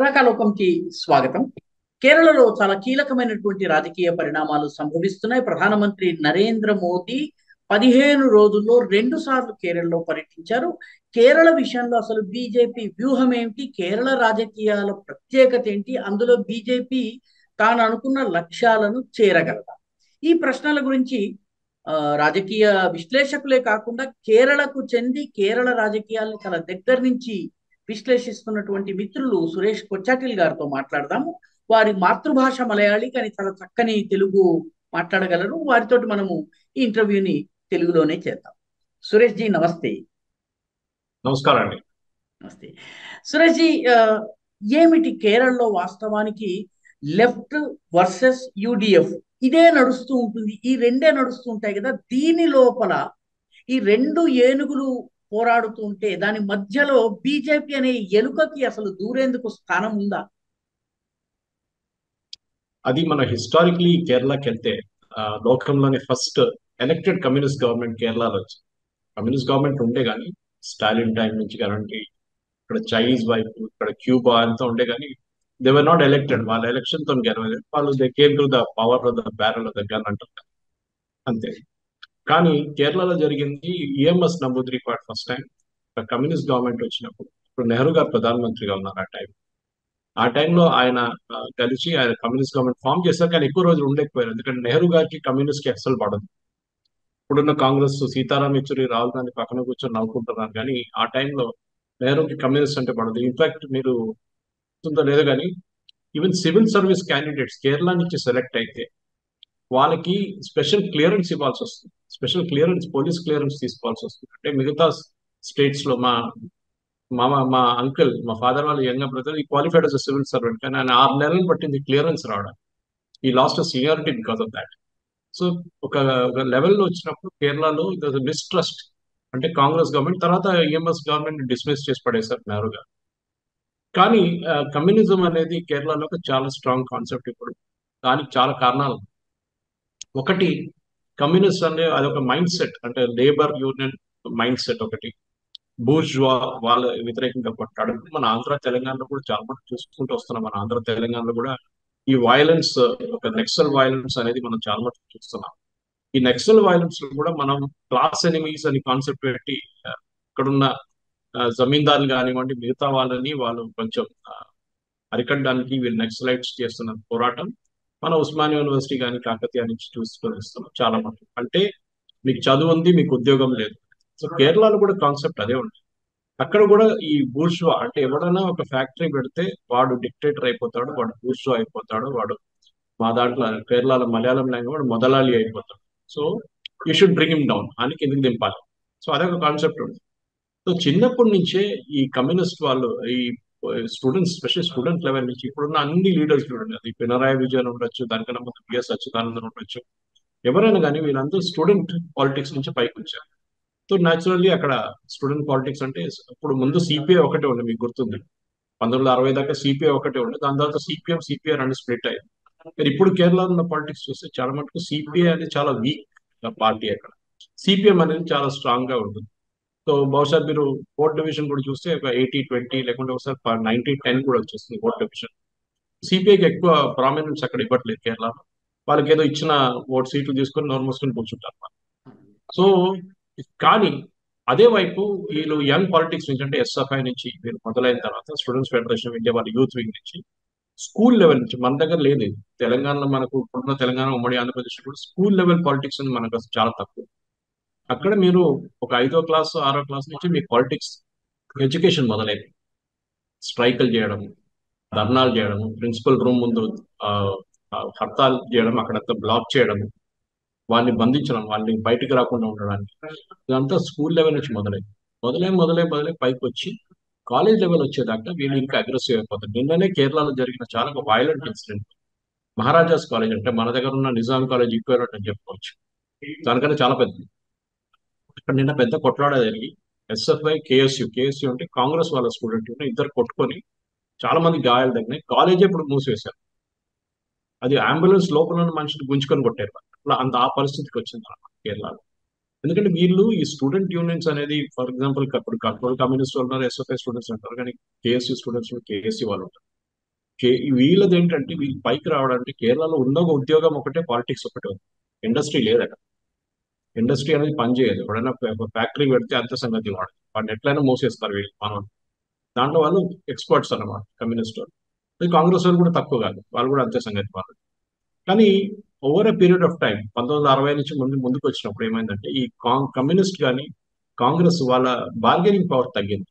రాకాలోకంకి స్వాగతం. కేరళలో చాలా కీలకమైనటువంటి రాజకీయ పరిణామాలు సంభవిస్తున్నాయి. ప్రధానమంత్రి నరేంద్ర మోదీ 15 రోజుల్లో 2 సార్లు కేరళలో పర్యటించారు. కేరళ విషయంలో అసలు బీజేపీ వ్యూహం ఏమిటి, కేరళ రాజకీయాల ప్రత్యేకత ఏంటి, అందులో బీజేపీ తాను అనుకున్న లక్ష్యాలను చేరగలదా? ఈ ప్రశ్నల గురించి రాజకీయ విశ్లేషకులే కాకుండా కేరళకు చెంది కేరళ రాజకీయాలను చాలా దగ్గర నుంచి విశ్లేషిస్తున్నటువంటి మిత్రులు సురేష్ కొచ్చాటిల్ గారితో మాట్లాడదాము. వారి మాతృభాష మలయాళీ, కానీ చాలా చక్కని తెలుగు మాట్లాడగలరు. వారితోటి మనము ఈ ఇంటర్వ్యూని తెలుగులోనే చేద్దాం. సురేష్ జీ నమస్తే. నమస్కారం అండి. నమస్తే సురేష్ జీ. ఏమిటి కేరళలో వాస్తవానికి లెఫ్ట్ వర్సెస్ యూడిఎఫ్ ఇదే నడుస్తూ ఉంటుంది, ఈ రెండే నడుస్తూ ఉంటాయి కదా. దీని లోపల ఈ రెండు ఏనుగులు పోరాడుతూ ఉంటే దాని మధ్యలో బీజేపీ అనే ఎలుకకి అసలు దూరేందుకు స్థానం ఉందా? అది మన హిస్టారికలీ కేరళకి వెళ్తే లోకంలోనే ఫస్ట్ ఎలక్టెడ్ కమ్యూనిస్ట్ గవర్నమెంట్ కేరళలో వచ్చింది. కమ్యూనిస్ట్ గవర్నమెంట్ ఉండే కానీ స్టాలిన్ టైం నుంచి కానీ ఇక్కడ చైనీస్ వైపు ఇక్కడ క్యూబా అంతా ఉండే కానీ దే వర్ నాట్ ఎలక్టెడ్. వాళ్ళ ఎలక్షన్ తో గెలవలేదు వాళ్ళు. They came to the power of the barrel of the gun అంటారు అంతే. కానీ కేరళలో జరిగింది EMS Namboodiripad first time communist government వచ్చినప్పుడు. ఇప్పుడు నెహ్రూ గారు ప్రధానమంత్రిగా ఉన్నారు ఆ టైంలో ఆయన కలిసి ఆయన కమ్యూనిస్ట్ గవర్నమెంట్ ఫామ్ చేశారు. కానీ ఎక్కువ రోజులు ఉండలేకపోయారు, ఎందుకంటే నెహ్రూ గారికి కమ్యూనిస్ట్ కి అస్సలు పడదు. ఇప్పుడున్న కాంగ్రెస్ సీతారాం యెచూరి రాహుల్ గాంధీ పక్కన కూర్చొని నవ్వుకుంటున్నారు, కానీ ఆ టైంలో నెహ్రూకి కమ్యూనిస్ట్ అంటే పడదు. ఇన్ఫాక్ట్ మీరు గుర్తుందో లేదో కానీ even civil service candidates Kerala నుంచి సెలెక్ట్ అయితే వాళ్ళకి స్పెషల్ క్లియరెన్స్ ఇవ్వాల్సి వస్తుంది. స్పెషల్ క్లియరెన్స్, పోలీస్ క్లియరెన్స్ తీసుకోవాల్సి వస్తుంది. అంటే మిగతా స్టేట్స్ లో మా అంకుల్, మా ఫాదర్ వాళ్ళ యంగ్ బ్రదర్ ఈ qualified as a civil servant, కానీ ఆయన 6 నెలలు పట్టింది క్లియరెన్స్ రావడం. ఈ last seniority because of that. So ఒక లెవెల్లో వచ్చినప్పుడు కేరళలో మిస్ట్రస్ట్, అంటే కాంగ్రెస్ గవర్నమెంట్ తర్వాత ఈఎంఎస్ గవర్నమెంట్ డిస్మిస్ చేసి పడేశారు నెహ్రూ గారు. కానీ కమ్యూనిజం అనేది కేరళలో ఒక చాలా స్ట్రాంగ్ కాన్సెప్ట్ ఇప్పుడు. దానికి చాలా కారణాలు. ఒకటి, కమ్యూనిస్ట్ అనే అదొక మైండ్ సెట్, అంటే లేబర్ యూనియన్ మైండ్ సెట్ ఒకటి. బూర్జువా వాళ్ళ వ్యతిరేకంగా కొట్టాడు. మన ఆంధ్ర తెలంగాణలో కూడా చాలా మంది చూసుకుంటూ వస్తున్నాం. మన ఆంధ్ర తెలంగాణలో కూడా ఈ వైలెన్స్, ఒక నెక్సల్ వైలెన్స్ అనేది మనం చాలా మంది చూస్తున్నాం. ఈ నెక్సల్ వైలెన్స్ లో కూడా మనం క్లాస్ ఎనిమీస్ అని కాన్సెప్ట్ పెట్టి ఇక్కడున్న జమీందారులు కానివ్వండి మిగతా వాళ్ళని వాళ్ళు కొంచెం అరికట్టడానికి వీళ్ళు నెక్సలైట్స్ చేస్తున్న పోరాటం మన ఉస్మానియా యూనివర్సిటీ కానీ కాకతీయ నుంచి చూసుకొని వస్తున్నాం చాలా మంది. అంటే మీకు చదువు ఉంది, మీకు ఉద్యోగం లేదు. సో కేరళలో కూడా కాన్సెప్ట్ అదే ఉంది. అక్కడ కూడా ఈ బూర్జువా, అంటే ఎవడైనా ఒక ఫ్యాక్టరీ పెడితే వాడు డిక్టేటర్ అయిపోతాడు, వాడు బూర్జువా అయిపోతాడు, వాడు మా దాంట్లో కేరళలో మలయాళం లాంగ్వేజ్ వాడు మొదలాలి అయిపోతాడు. So you should bring him down అని కిందకి దింపాలి. సో అదొక కాన్సెప్ట్ ఉంది. సో చిన్నప్పటి నుంచే ఈ కమ్యూనిస్ట్ వాళ్ళు, ఈ స్టూడెంట్స్, స్పెషల్ స్టూడెంట్ లెవెల్ నుంచి ఇప్పుడున్న అన్ని లీడర్స్ చూడండి, అది పినరాయి విజయన్ ఉండొచ్చు, దానికన్నా ముందు బిఎస్ అచ్యుతానందన్ ఉండొచ్చు, ఎవరైనా కానీ వీళ్ళందరూ స్టూడెంట్ పాలిటిక్స్ నుంచి పైకి వచ్చారు. సో న్యాచురల్లీ అక్కడ స్టూడెంట్ పాలిటిక్స్ అంటే ఇప్పుడు ముందు సిపిఐ ఒకటే ఉండే, మీకు గుర్తుంది 1960 దాకా సిపిఐ ఒకటే ఉండే. దాని తర్వాత సిపిఎం సిపిఐ రెండు స్ప్లిట్ అయ్యింది. కానీ ఇప్పుడు కేరళలో ఉన్న పాలిటిక్స్ చూస్తే చాలా మటుకు సిపిఐ అనేది చాలా వీక్ పార్టీ, అక్కడ సిపిఎం అనేది చాలా స్ట్రాంగ్ గా ఉంటుంది. సో బహుశా మీరు ఓట్ డివిజన్ కూడా చూస్తే ఒక 80-20 లేకుంటే ఒకసారి 90-10 కూడా వచ్చేస్తుంది ఓట్ డివిజన్. సిపిఐకి ఎక్కువ ప్రామినెన్స్ అక్కడ ఇవ్వట్లేదు కేరళలో. వాళ్ళకి ఏదో ఇచ్చిన ఓట్ సీట్లు తీసుకొని నోరు మూసుకొని కూర్చుంటారు. సో కానీ అదే వైపు వీళ్ళు యంగ్ పాలిటిక్స్ నుంచి, అంటే ఎస్ఎఫ్ఐ నుంచి వీళ్ళు మొదలైన తర్వాత స్టూడెంట్స్ ఫెడరేషన్ ఆఫ్ ఇండియా వాళ్ళ యూత్ వింగ్ నుంచి, స్కూల్ లెవెల్ నుంచి, మన దగ్గర లేదు తెలంగాణలో, మనకు ఇప్పుడున్న తెలంగాణ ఉమ్మడి ఆంధ్రప్రదేశ్ కూడా స్కూల్ లెవెల్ పాలిటిక్స్ అని మనకు అసలు చాలా తక్కువ. అక్కడ మీరు ఒక 5వ క్లాస్ 6వ క్లాస్ నుంచి మీ పాలిటిక్స్ ఎడ్యుకేషన్ మొదలైంది. స్ట్రైకులు చేయడం, ధర్నాలు చేయడం, ప్రిన్సిపల్ రూమ్ ముందు హర్తాలు చేయడం, అక్కడంతా బ్లాక్ చేయడం, వాళ్ళని బంధించడం, వాళ్ళని బయటికి రాకుండా ఉండడానికి, ఇదంతా స్కూల్ లెవెల్ నుంచి మొదలై పైకి వచ్చి కాలేజ్ లెవెల్ వచ్చేదాకా వీళ్ళు ఇంకా అగ్రెసివ్ అయిపోతారు. నిన్ననే కేరళలో జరిగిన చాలా వైలెంట్ ఇన్సిడెంట్, మహారాజాస్ కాలేజ్, అంటే మన దగ్గర ఉన్న నిజాం కాలేజ్ ఈక్వలెంట్ అని చెప్పుకోవచ్చు, దానికన్నా చాలా పెద్దది. అక్కడ నిన్న పెద్ద కొట్లాడ జరిగి ఎస్ఎఫ్ఐ కేఎస్యు అంటే కాంగ్రెస్ వాళ్ళ స్టూడెంట్ ఇద్దరు కొట్టుకొని చాలా మంది గాయాలు తగ్గినాయి. కాలేజీ ఇప్పుడు మూసివేశారు. అది అంబులెన్స్ లోపల ఉన్న మనిషిని గుంజుకొని కొట్టారు. అట్లా ఆ పరిస్థితికి వచ్చింది కేరళలో. ఎందుకంటే వీళ్ళు ఈ స్టూడెంట్ యూనియన్స్ అనేది, ఫర్ ఎగ్జాంపుల్ ఇప్పుడు కమ్యూనిస్ట్ వాళ్ళు ఉన్నారు, ఎస్ఎఫ్ఐ స్టూడెంట్స్ అంటారు, కానీ కేఎస్యూ స్టూడెంట్స్ కేఎస్యూ వాళ్ళు ఉంటారు. వీళ్ళది ఏంటంటే వీళ్ళు పైకి రావడానికి కేరళలో ఉన్న ఒక ఉద్యోగం ఒకటే, పాలిటిక్స్ ఒకటే ఉంది. ఇండస్ట్రీ లేదు అక్కడ. ఇండస్ట్రీ అనేది పనిచేయదు. ఎవడైనా ఫ్యాక్టరీ పెడితే అంత సంగతి వాడు వాడిని ఎట్లయినా మోసేస్తారు వీళ్ళు మనం. దాంట్లో వాళ్ళు ఎక్స్పర్ట్స్ అన్నమాట కమ్యూనిస్ట్ వాళ్ళు. అది కాంగ్రెస్ వాళ్ళు కూడా తక్కువ కాదు, వాళ్ళు కూడా అంతే సంగతి వాళ్ళు. కానీ over a period of time 1960 నుంచి ముందుకు వచ్చినప్పుడు ఏమైందంటే ఈ కమ్యూనిస్ట్ కానీ కాంగ్రెస్ వాళ్ళ బార్గెనింగ్ పవర్ తగ్గింది.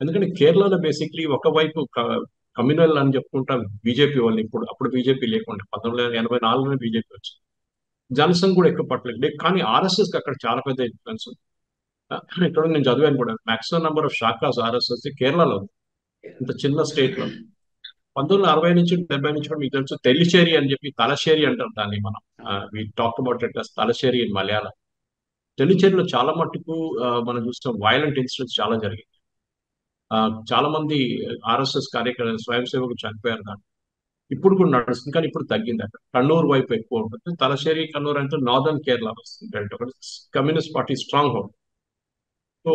ఎందుకంటే కేరళలో బేసిక్లీ ఒకవైపు కమ్యూనల్ అని చెప్పుకుంటాం బీజేపీ వాళ్ళు. అప్పుడు బీజేపీ లేకుండా 1984లోనే బీజేపీ వచ్చింది. జనసంఘ్ కూడా ఎక్కువ పట్టలేదు, కానీ ఆర్ఎస్ఎస్ కి అక్కడ చాలా పెద్ద ఇన్ఫ్లుయెన్స్ ఉంది. ఇక్కడ నేను చదివాను కూడా, మాక్సిమం నెంబర్ ఆఫ్ శాఖాస్ ఆర్ఎస్ఎస్ కేరళలో ఉంది, ఇంత చిన్న స్టేట్ లో. 1960 నుంచి 70 నుంచి కూడా మీకు తెలుసు తెల్లిచేరి అని చెప్పి, తలశ్శేరి అంటారు దాన్ని మనం. Talk about it Thalassery in Malayalam. తెల్లిచేరిలో చాలా మట్టుకు మనం చూస్తాం వైలెంట్ ఇన్సిడెంట్స్ చాలా జరిగాయి. చాలా మంది ఆర్ఎస్ఎస్ కార్యకర్తలు స్వయం సేవకులు చనిపోయారు దాన్ని. ఇప్పుడు కూడా నడుస్తుంది, కానీ ఇప్పుడు తగ్గింది. అక్కడ కన్నూరు వైపు ఎక్కువ ఉంటుంది. తలశ్శేరి కన్నూరు అంటే నార్దర్న్ కేరళ వస్తుంది, communist party strong hold. So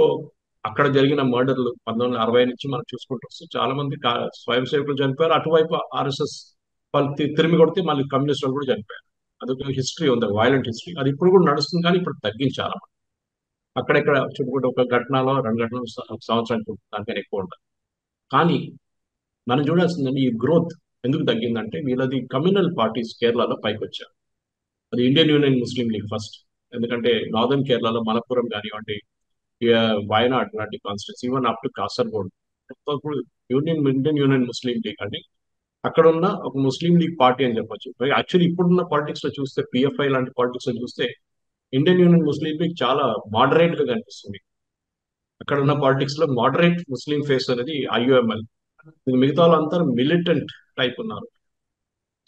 అక్కడ జరిగిన మర్డర్లు 1960 నుంచి మనం చూసుకుంటూ వస్తే చాలా మంది స్వయం సేవకులు చనిపోయారు. అటువైపు ఆర్ఎస్ఎస్ వాళ్ళు తిరిగి కొడితే మళ్ళీ కమ్యూనిస్ట్ వాళ్ళు కూడా చనిపోయారు. అదొక హిస్టరీ ఉంది, వైలెంట్ హిస్టరీ. అది ఇప్పుడు కూడా నడుస్తుంది, కానీ ఇప్పుడు తగ్గింది చాలా మంది. అక్కడెక్కడ చుట్టుకుంటే ఒక ఘటనలో 2 ఘటనలు సంవత్సరానికి దానికైనా ఎక్కువ ఉంటుంది. కానీ మనం చూడాల్సిందండి ఈ గ్రోత్ ఎందుకు తగ్గిందంటే వీళ్ళది కమ్యూనల్ పార్టీస్ కేరళలో పైకి వచ్చారు. అది Indian Union Muslim League first. ఎందుకంటే నార్దర్న్ కేరళలో మలప్పురం కానివ్వండి, వయనాడ్ లాంటి constituencies, even up to Kasaragod, Indian Union Muslim League అని అక్కడ ఉన్న ఒక ముస్లిం లీగ్ పార్టీ అని చెప్పొచ్చు. యాక్చువల్లీ ఇప్పుడున్న పాలిటిక్స్ లో చూస్తే, పిఎఫ్ఐ లాంటి పాలిటిక్స్ లో చూస్తే ఇండియన్ యూనియన్ ముస్లిం లీగ్ చాలా మోడరేట్ గా కనిపిస్తుంది. అక్కడ ఉన్న పాలిటిక్స్ లో మోడరేట్ ముస్లిం ఫేస్ అనేది ఐయుఎంఎల్. మిగతా వాళ్ళంతా మిలిటెంట్ టైప్ ఉన్నారు.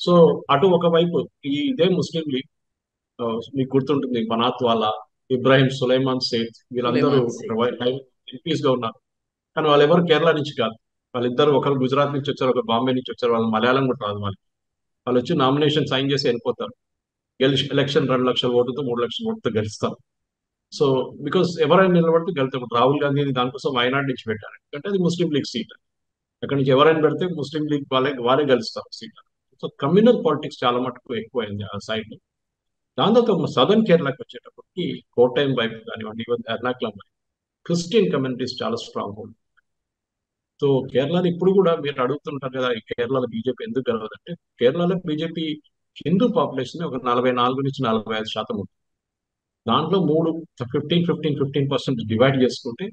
సో అటు ఒకవైపు ఇదే ముస్లిం లీగ్, మీకు గుర్తుంటుంది బనాత్ వాలా, ఇబ్రాహిం సులైమాన్ సేత్, వీళ్ళందరూ ఎంపీస్ గా ఉన్నారు. కానీ వాళ్ళు ఎవరు కేరళ నుంచి కాదు. వాళ్ళిద్దరు ఒకరు గుజరాత్ నుంచి వచ్చారు, ఒక బాంబే నుంచి వచ్చారు. వాళ్ళు మలయాళం కూడా రాదు వాళ్ళకి. వాళ్ళు వచ్చి నామినేషన్ సైన్ చేసి వెళ్ళిపోతారు. ఎలక్షన్ 2 లక్షల ఓటుతో 3 లక్షల ఓటుతో గెలుస్తారు. సో బికాస్ ఎవరైనా నిలబడితే గెలుతారు. రాహుల్ గాంధీ దానికోసం వయనాడ్ నుంచి పెట్టారు, ఎందుకంటే అది ముస్లిం లీగ్ సీట్. అక్కడి నుంచి ఎవరైనా పెడితే ముస్లిం లీగ్ వాళ్ళే గెలుస్తారు సీట్. సో కమ్యూనల్ పాలిటిక్స్ చాలా మటుకు ఎక్కువైంది ఆ సైడ్ లో. దాని తర్వాత సదర్న్ కేరళకి వచ్చేటప్పటికి కోటయం వైపు కానివ్వండి, ఎర్నాకుళం వైపు క్రిస్టియన్ కమ్యూనిటీస్ చాలా స్ట్రాంగ్ ఉంది. సో కేరళలో ఇప్పుడు కూడా మీరు అడుగుతుంటారు కదా, కేరళలో బీజేపీ ఎందుకు గెలవదంటే, కేరళలో బీజేపీ హిందూ పాపులేషన్ ఒక 44 నుంచి 45% ఉంది. దాంట్లో 15% డివైడ్ చేసుకుంటే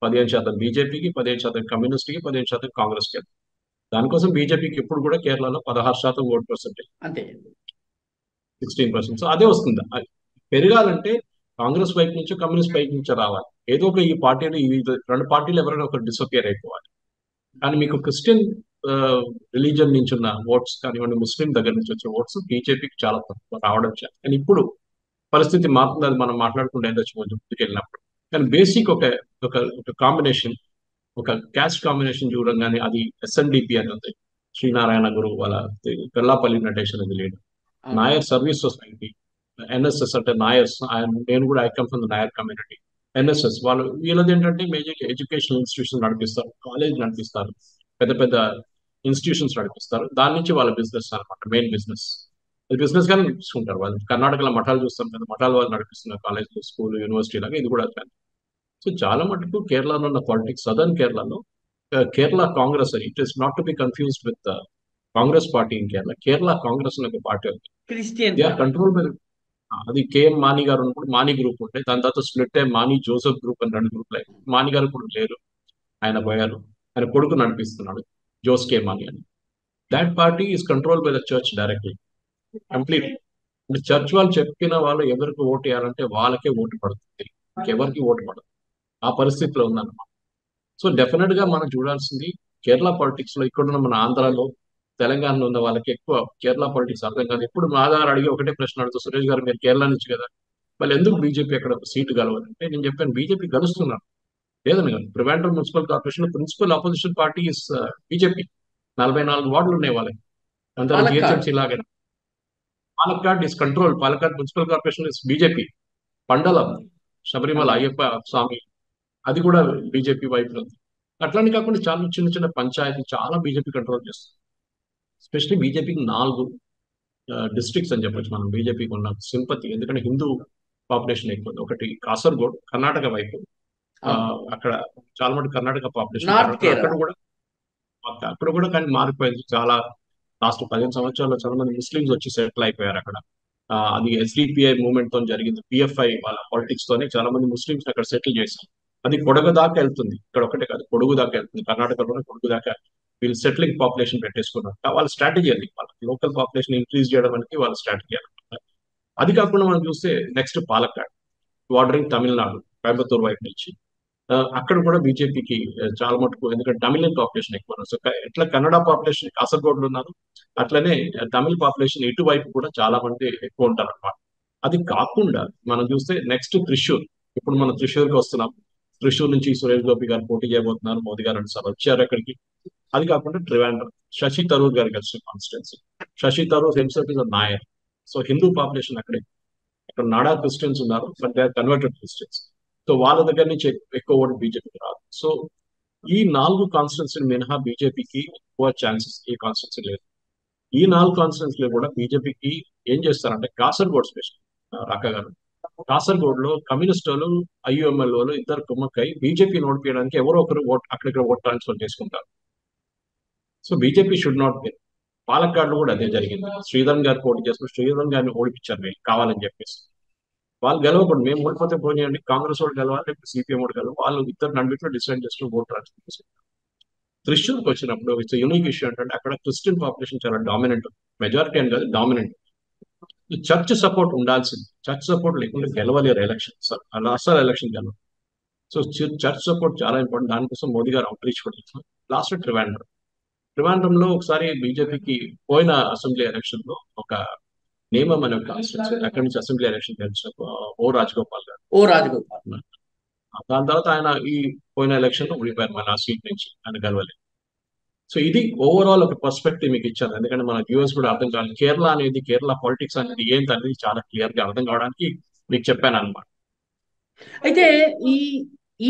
15% బీజేపీకి, 15% కమ్యూనిస్ట్కి, 15% కాంగ్రెస్కి. దానికోసం బీజేపీకి ఇప్పుడు కూడా కేరళలో 16% ఓట్ పర్సెంటేజ్, అంతే 16%. సో అదే వస్తుంది. పెరగాలంటే కాంగ్రెస్ వైపు నుంచో కమ్యూనిస్ట్ వైపు నుంచో రావాలి. ఏదో ఒక ఈ పార్టీలు, ఈ 2 పార్టీలు ఎవరైనా ఒకరు డిసపియర్ అయిపోవాలి. కానీ మీకు క్రిస్టియన్ రిలీజన్ నుంచి ఉన్న ఓట్స్ కానివ్వండి, ముస్లిం దగ్గర నుంచి వచ్చే ఓట్స్ బీజేపీకి చాలా తక్కువ రావడం. కానీ ఇప్పుడు పరిస్థితి మారుతుంది, అది మనం మాట్లాడుకుంటే ఉండొచ్చు కొంచెం ముందుకు వెళ్ళినప్పుడు. కానీ బేసిక్ ఒక కాంబినేషన్, ఒక క్యాస్ట్ కాంబినేషన్ చూడంగానే అది ఎస్ఎన్డిపి అని ఉంది. శ్రీనారాయణ గురు వాళ్ళ పెల్లాపల్లి నటేష్ అనేది leader. Nair service society, NSS అంటే నాయర్స్, నేను కూడా I come from the Nair community. NSS వీళ్ళది ఏంటంటే మేజర్ ఎడ్యుకేషనల్ ఇన్స్టిట్యూషన్ నడిపిస్తారు, కాలేజ్ నడిపిస్తారు, పెద్ద పెద్ద ఇన్స్టిట్యూషన్స్ నడిపిస్తారు. దాని నుంచి వాళ్ళ బిజినెస్ అనమాట, మెయిన్ బిజినెస్. అది బిజినెస్ గానే చూసుకుంటారు వాళ్ళు. కర్ణాటకలో మఠాలు చూస్తాం కదా, మఠాలు వాళ్ళు నడిపిస్తున్నారు, కాలేజ్, స్కూల్, యూనివర్సిటీ లాగా ఇది కూడా. సో చాలా మటుకు కేరళలో ఉన్న పాలిటిక్స్, సదర్న్ కేరళలో Kerala Congress, it is not to be confused with Congress party in Kerala. Kerala Congress అనే ఒక పార్టీ ఉంది, క్రిస్టియన్ కంట్రోల్ బై అది కేఎం మాని గారు ఉన్నప్పుడు మాని గ్రూప్ ఉంటే, దాని తర్వాత స్ప్లిట్ అయ్యి మాని జోసెఫ్ గ్రూప్ అని 2 గ్రూపులు అయ్యాయి. మాని గారు ఇప్పుడు లేరు, ఆయన పోయారు. ఆయన కొడుకు నడిపిస్తున్నాడు, జోస్ కే మాని అని. That party is control by the church directly, complete. Church వాళ్ళు చెప్పిన వాళ్ళు ఎవరికి ఓటు వేయాలంటే వాళ్ళకే ఓటు పడుతుంది, ఎవరికి ఓటు పడదు. ఆ పరిస్థితిలో ఉందన్నమాట. సో డెఫినెట్ గా మనం చూడాల్సింది కేరళ పాలిటిక్స్ లో. ఇక్కడున్న మన ఆంధ్రాలో, తెలంగాణలో ఉన్న వాళ్ళకి ఎక్కువ కేరళ పాలిటిక్స్ అర్థం కాదు. ఇప్పుడు మా దగ్గర అడిగి ఒకటే ప్రశ్న అడుగుతా, సురేష్ గారు మీరు కేరళ నుంచి కదా, వాళ్ళు ఎందుకు బీజేపీ అక్కడ సీటు గెలవాలంటే, నేను చెప్పాను బీజేపీ గెలుస్తున్నారు లేదని కాదు. ప్రివెంటర్ municipal corporation principal opposition party is BJP. 44 వార్డులు ఉన్నాయి వాళ్ళకి, అంతా జిహెచ్ఎంసీ లాగా. Palakkad is control, Palakkad municipal corporation is BJP. Pandalam, Sabarimala Ayyappa Swami, అది కూడా బీజేపీ వైపు ఉంది. అట్లానే కాకుండా చాలా చిన్న చిన్న పంచాయతీ చాలా బీజేపీ కంట్రోల్ చేస్తుంది. ఎస్పెషలీ బీజేపీకి 4 డిస్ట్రిక్ట్స్ అని చెప్పొచ్చు మనం బీజేపీకి ఉన్న సింపతి. ఎందుకంటే హిందూ పాపులేషన్ ఎక్కువ. ఒకటి కాసర్గోడ్ కర్ణాటక వైపు, అక్కడ చాలా మటుకు కర్ణాటక పాపులేషన్ నార్త్ కేరళ. అక్కడ కూడా కానీ మారిపోయింది. చాలా లాస్ట్ 15 సంవత్సరాల్లో చాలా మంది ముస్లింస్ వచ్చి సెటిల్ అయిపోయారు అక్కడ. అది ఎస్డిపిఐ మూవ్మెంట్ తో జరిగింది. పిఎఫ్ఐ వాళ్ళ పాలిటిక్స్ తోనే చాలా మంది ముస్లింస్ అక్కడ సెటిల్ చేశారు. అది కొడగు దాకా వెళ్తుంది. ఇక్కడ ఒకటే కాదు, కొడుగు దాకా వెళ్తుంది. కర్ణాటకలోనే కొడుగు దాకా వీళ్ళు సెటిలింగ్ పాపులేషన్ పెట్టేసుకున్నారు. వాళ్ళ స్ట్రాటజీ అది. వాళ్ళ లోకల్ పాపులేషన్ ఇంక్రీజ్ చేయడం అనేది వాళ్ళ స్ట్రాటజీ అనమాట. అది కాకుండా మనం చూస్తే నెక్స్ట్ పాలక్కాడ్, బార్డరింగ్ తమిళనాడు, కోయంబత్తూరు వైపు నుంచి. అక్కడ కూడా బీజేపీకి చాలా మటుకు, ఎందుకంటే తమిళన్ పాపులేషన్ ఎక్కువ. సో ఎట్లా కన్నడ పాపులేషన్ కాసర్గోడ్లో ఉన్నారు, అట్లనే తమిళ పాపులేషన్ ఇటువైపు కూడా చాలా మంది ఎక్కువ ఉంటారు అనమాట. అది కాకుండా మనం చూస్తే నెక్స్ట్ త్రిశూర్. ఇప్పుడు మనం త్రిశూర్కి వస్తున్నాం. త్రిశూర్ నుంచి సురేష్ గోపి గారు పోటీ చేయబోతున్నారు. మోదీ గారు 2 సార్లు వచ్చారు అక్కడికి. అది కాకుండా ట్రివాండ్రం, శశి థరూర్ గారికి వచ్చిన constituency. Shashi Tharoor himself is a Nair. So Hindu population అక్కడే. అక్కడ నాడా క్రిస్టియన్స్ ఉన్నారు, but they are converted Christians. So వాళ్ళ దగ్గర నుంచి ఎక్కువ ఓటు బీజేపీకి రాదు. సో ఈ 4 కాన్స్టిట్యున్సీ మినహా బీజేపీకి ఎక్కువ ఛాన్సెస్ ఈ కాన్స్టిట్యున్సీ లేదు. ఈ 4 కాన్స్టిట్యున్సీలో కూడా బీజేపీకి ఏం చేస్తారంటే, కాసర్గోడ్ స్పెషల్ రాకా గారు, కాసర్గోడ్ లో కమ్యూనిస్ట్ వాళ్ళు, ఐయుఎంఎల్ వాళ్ళు ఇద్దరు కుమ్మక్కై బీజేపీని ఓడిపోయడానికి ఎవరో ఒకరు అక్కడిక్కడ ఓట్ ట్రాన్స్ఫర్ చేసుకుంటారు. So BJP should not win. పాలక్కాడ్లో కూడా అదే జరిగింది. శ్రీధర్ గారు పోటీ చేస్తున్న శ్రీధర్ గారిని ఓడిపించారు వీళ్ళు కావాలని చెప్పేసి. వాళ్ళు గెలవకూడదు, మేము ఓడిపోతే పోనీ చేయండి, కాంగ్రెస్ వాడు గెలవాలి లేకపోతే సిపిఎం వాడు గెలవాలి, వాళ్ళు ఇద్దరు నడిపిట్లో డిసైడ్ చేసుకుని ఓట్ ట్రాన్స్ఫర్ చేసుకుంటారు. త్రిశూర్కి వచ్చినప్పుడు ఇట్స్ యునిక్ ఇష్యూ ఏంటంటే, అక్కడ క్రిస్టియన్ పాపులేషన్ చాలా డామినెంట్, మెజారిటీ అని కాదు, డామినెంట్. చర్చ్ సపోర్ట్ ఉండాల్సింది. చర్చ్ సపోర్ట్ లేకుండా గెలవలేరు ఎలక్షన్, అసలు ఎలక్షన్ గెలవరు. సో చర్చ్ సపోర్ట్ చాలా ఇంపార్టెంట్. దానికోసం మోదీ గారు అవుట్ రీచ్ కూడా. లాస్ట్ ట్రివాండ్రంలో ఒకసారి బీజేపీకి పోయిన అసెంబ్లీ ఎలక్షన్ లో ఒక నియమం అనే కాన్స్టిట్యూన్సీ, అక్కడి నుంచి అసెంబ్లీ ఎలక్షన్ గెలిచిన ఓ రాజగోపాల్ గారు. దాని తర్వాత ఆయన ఈ పోయిన ఎలక్షన్ లో ఓడిపోయారు మన ఆ సీట్ నుంచి, ఆయన గెలవలేదు. సో ఇది ఓవరాల్ ఒక పర్స్పెక్టివ్ మీకు ఇచ్చాను. ఎందుకంటే మన వ్యూవర్స్ కూడా అర్థం కావాలి, కేరళ పాలిటిక్స్ అనేది ఏంటి అనేది చాలా క్లియర్ గా అర్థం కావడానికి మీకు చెప్పాను అనమాట. అయితే ఈ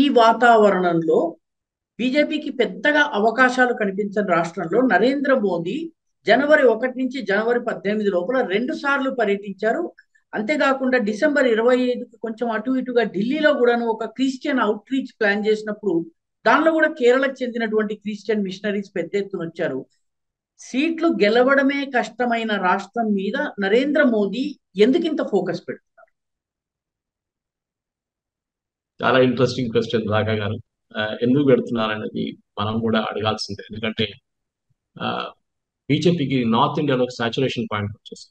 ఈ వాతావరణంలో బీజేపీకి పెద్దగా అవకాశాలు కనిపించని రాష్ట్రంలో నరేంద్ర మోదీ జనవరి 1 నుంచి జనవరి 18 లోపల 2 సార్లు పర్యటించారు. అంతేకాకుండా డిసెంబర్ 25కి కొంచెం అటు ఇటుగా ఢిల్లీలో కూడాను ఒక క్రిస్టియన్ అవుట్ రీచ్ ప్లాన్ చేసినప్పుడు దానిలో కూడా కేరళకు చెందినటువంటి క్రిస్టియన్ మిషనరీస్ పెద్ద ఎత్తున వచ్చారు. సీట్లు గెలవడమే కష్టమైన రాష్ట్రం మీద నరేంద్ర మోదీ ఎందుకు ఇంత ఫోకస్ పెడుతున్నారు? చాలా ఇంట్రెస్టింగ్ క్వశ్చన్ రాకా గారు. ఎందుకు పెడుతున్నారు అనేది మనం కూడా అడగాల్సిందే. ఎందుకంటే బీజేపీకి నార్త్ ఇండియాలో సాచురేషన్ పాయింట్ వచ్చేసి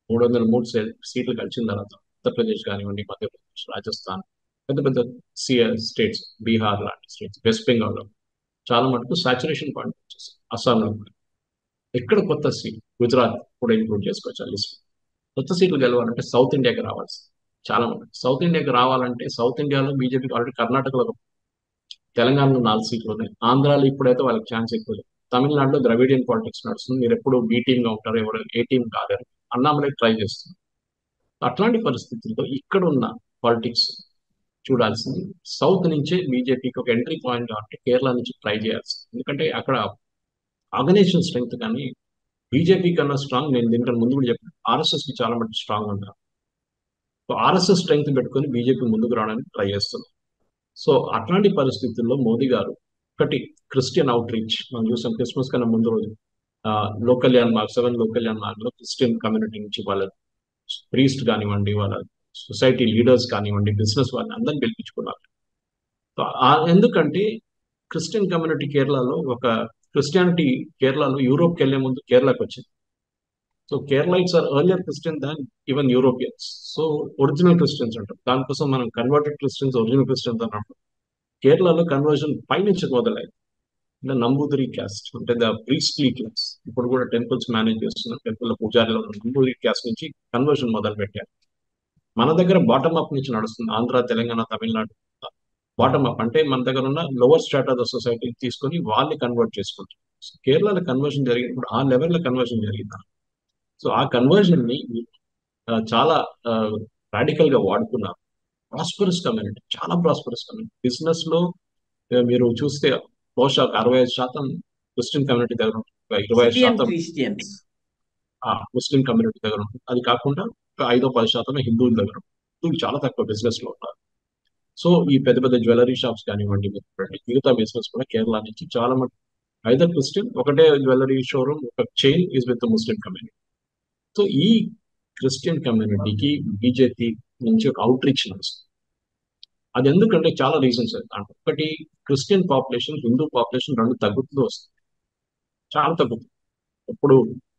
303 సీట్లు కలిసిన తర్వాత ఉత్తరప్రదేశ్ కానివ్వండి, మధ్యప్రదేశ్, రాజస్థాన్, పెద్ద పెద్ద స్టేట్స్, బీహార్ లాంటి స్టేట్స్, వెస్ట్ బెంగాల్లో చాలా మటుకు సాచురేషన్ పాయింట్ వచ్చేసి. అస్సాంలో కూడా ఎక్కడ కొత్త సీట్, గుజరాత్ కూడా ఇంక్లూడ్ చేసుకోవచ్చు ఆ లిస్ట్. కొత్త సీట్లు గెలవాలంటే సౌత్ ఇండియాకి రావాల్సి చాలా మటుకు. సౌత్ ఇండియాకి రావాలంటే సౌత్ ఇండియాలో బీజేపీకి ఆల్రెడీ కర్ణాటకలో, తెలంగాణలో 4 సీట్లు ఉన్నాయి. ఆంధ్రాలో ఇప్పుడైతే వాళ్ళకి ఛాన్స్ ఎక్కువ లేదు. తమిళనాడులో ద్రవిడియన్ పాలిటిక్స్ నడుస్తుంది. మీరు ఎప్పుడు బి టీమ్ గా ఉంటారు, ఎవరు ఏ టీం కాదని అన్నామలై ట్రై చేస్తుంది. అట్లాంటి పరిస్థితుల్లో ఇక్కడ ఉన్న పాలిటిక్స్ చూడాల్సింది. సౌత్ నుంచే బీజేపీకి ఒక ఎంట్రీ పాయింట్ కాబట్టి కేరళ నుంచి ట్రై చేయాల్సింది. ఎందుకంటే అక్కడ ఆర్గనైజేషన్ స్ట్రెంగ్త్ కానీ బీజేపీ కన్నా స్ట్రాంగ్. నేను దీనికన్నా ముందు కూడా చెప్పాను, ఆర్ఎస్ఎస్ కి చాలా మటుకు స్ట్రాంగ్ ఉంటారు. సో ఆర్ఎస్ఎస్ స్ట్రెంగ్త్ పెట్టుకుని బీజేపీ ముందుకు రావడానికి ట్రై చేస్తున్నారు. సో అట్లాంటి పరిస్థితుల్లో మోదీ గారు ఒకటి క్రిస్టియన్ అవుట్ రీచ్ మనం చూసాం. క్రిస్మస్ కన్నా ముందు రోజు లోకల్ ల్యాండ్ 7 లోకల్ ల్యాండ్ లో క్రిస్టియన్ కమ్యూనిటీ నుంచి వాళ్ళ ప్రీస్ట్ కానివ్వండి, వాళ్ళ సొసైటీ లీడర్స్ కానివ్వండి, బిజినెస్ వాళ్ళని అందరిని పిలిపించుకున్నారు. ఎందుకంటే క్రిస్టియన్ కమ్యూనిటీ కేరళలో క్రిస్టియానిటీ కేరళలో యూరోప్కి వెళ్లే ముందు కేరళకి వచ్చింది. So Keralites are earlier Christian than even Europeans. So original Christians అంటారు. దానికోసం మనం కన్వర్టెడ్ క్రిస్టియన్స్, ఒరిజినల్ క్రిస్టియన్స్ అన్నప్పుడు కేరళలో కన్వర్జన్ పైనుంచి మొదలైంది. నంబూదిరి క్యాస్ట్ అంటే ద ప్రీస్ట్లీ క్లాస్. ఇప్పుడు కూడా టెంపుల్స్ మేనేజ్ చేస్తున్నారు. టెంపుల్ పూజారిలో నంబూదిరి క్యాస్ట్ నుంచి కన్వర్జన్ మొదలు పెట్టారు. మన దగ్గర బాటమ్ అప్ నుంచి నడుస్తుంది. ఆంధ్ర, తెలంగాణ, తమిళనాడు బాటమ్ అప్ అంటే మన దగ్గర ఉన్న lower strata of the society తీసుకొని వాళ్ళని కన్వర్ట్ చేసుకుంటారు. కేరళలో కన్వర్జన్ జరిగినప్పుడు ఆ లెవెల్లో కన్వర్జన్ జరిగింది. సో ఆ కన్వర్జన్ ని చాలా రాడికల్ గా వాడుకున్నారు. ప్రాస్పరస్ కమ్యూనిటీ, చాలా ప్రాస్పరస్ కమ్యూనిటీ. బిజినెస్ లో మీరు చూస్తే బహుశా 65% క్రిస్టియన్ కమ్యూనిటీ దగ్గర ఉంటుంది. సిటిఎన్ 25% క్రిస్టియన్స్. ముస్లిం కమ్యూనిటీ దగ్గర ఉంటుంది. అది కాకుండా ఒక 5-10% హిందువుల దగ్గర ఉంటుంది. హిందువులు చాలా తక్కువ బిజినెస్ లో ఉన్నారు. సో ఈ పెద్ద పెద్ద జ్యువెలరీ షాప్స్ కానివ్వండి, మిగతా బిజినెస్ కూడా కేరళ నుంచి చాలా మంది ఐదర్ క్రిస్టియన్, ఒకటే జ్యువెలరీ షోరూమ్, ఒక chain is with Muslim community. So ఈ క్రిస్టియన్ కమ్యూనిటీకి బీజేపీ నుంచి ఒక అవుట్ రీచ్ నడుస్తుంది. అది ఎందుకంటే చాలా రీజన్స్. ఒకటి, క్రిస్టియన్ పాపులేషన్ హిందూ పాపులేషన్ రెండు తగ్గుతూ వస్తుంది, చాలా తగ్గుతుంది. ఇప్పుడు